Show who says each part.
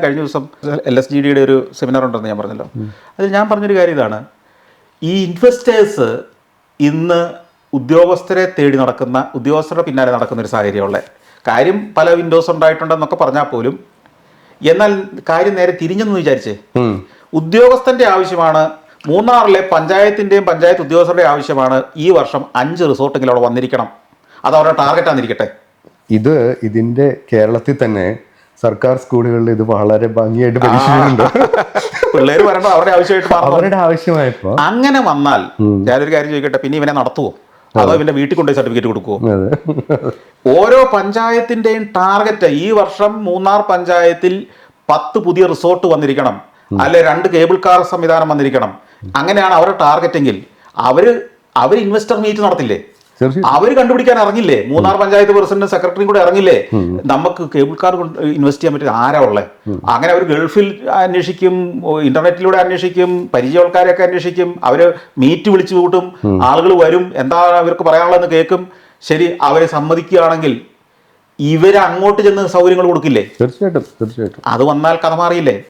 Speaker 1: കഴിഞ്ഞ ദിവസം LSGDയുടെ ഒരു സെമിനാർ ഉണ്ടെന്ന് ഞാൻ പറഞ്ഞല്ലോ. അതിൽ ഞാൻ പറഞ്ഞൊരു കാര്യം ഇതാണ്, ഈ ഇൻവെസ്റ്റേഴ്സ് ഇന്ന് ഉദ്യോഗസ്ഥരെ തേടി നടക്കുന്ന, ഉദ്യോഗസ്ഥരുടെ പിന്നാലെ നടക്കുന്ന ഒരു സാഹചര്യമുള്ള കാര്യം. പല വിൻഡോസ് ഉണ്ടായിട്ടുണ്ടെന്നൊക്കെ പറഞ്ഞാൽ പോലും, എന്നാൽ കാര്യം നേരെ തിരിഞ്ഞെന്ന് വിചാരിച്ചേ, ഉദ്യോഗസ്ഥന്റെ ആവശ്യമാണ്, മൂന്നാറിലെ പഞ്ചായത്തിൻ്റെയും പഞ്ചായത്ത് ഉദ്യോഗസ്ഥരുടെ ആവശ്യമാണ് ഈ വർഷം 5 റിസോർട്ടെങ്കിലും അവിടെ വന്നിരിക്കണം. അത് അവരുടെ ടാർഗറ്റ് ആണെന്നിരിക്കട്ടെ.
Speaker 2: ഇതിന്റെ കേരളത്തിൽ തന്നെ സർക്കാർ സ്കൂളുകളിൽ ഇത് വളരെ ഭംഗിയായിട്ട് പരീക്ഷിക്കുന്നുണ്ട്.
Speaker 1: പിള്ളേർ വരേണ്ട അവരുടെ
Speaker 2: ആവശ്യമായപ്പോ
Speaker 1: അങ്ങനെ വന്നാൽ ഞാനൊരു കാര്യം ചോദിക്കട്ടെ, പിന്നെ ഇവനെ നടത്തുവോ അതോ ഇവന്റെ വീട്ടിൽ കൊണ്ടുപോയി സർട്ടിഫിക്കറ്റ് കൊടുക്കുവോ? ഓരോ പഞ്ചായത്തിന്റെയും ടാർഗറ്റ് ഈ വർഷം മൂന്നാർ പഞ്ചായത്തിൽ 10 പുതിയ റിസോർട്ട് വന്നിരിക്കണം, അല്ലെ 2 കേബിൾ കാർ സംവിധാനം വന്നിരിക്കണം. അങ്ങനെയാണ് അവരുടെ ടാർഗറ്റെങ്കിൽ അവർ ഇൻവെസ്റ്റർ മീറ്റ് നടത്തില്ലേ? അവർ കണ്ടുപിടിക്കാൻ ഇറങ്ങില്ലേ? മൂന്നാർ പഞ്ചായത്ത് പ്രസിഡന്റ് സെക്രട്ടറിയും കൂടെ ഇറങ്ങില്ലേ? നമുക്ക് കേബിൾ കാർ ഇൻവെസ്റ്റ് ചെയ്യാൻ പറ്റിയ ആരാ ഉള്ളത്? അങ്ങനെ അവർ ഗൾഫിൽ അന്വേഷിക്കും, ഇന്റർനെറ്റിലൂടെ അന്വേഷിക്കും, പരിചയക്കാരെയൊക്കെ അന്വേഷിക്കും, അവര് മീറ്റ് വിളിച്ചു കൂട്ടും, ആളുകൾ വരും, എന്താണ് അവർക്ക് പറയാനുള്ളതെന്ന് കേൾക്കും. ശരി, അവരെ സമ്മതിക്കുകയാണെങ്കിൽ ഇവര് അങ്ങോട്ട് ചെന്ന് സൗകര്യങ്ങൾ കൊടുക്കില്ലേ?
Speaker 2: തീർച്ചയായിട്ടും.
Speaker 1: അത് വന്നാൽ കഥ മാറിയില്ലേ?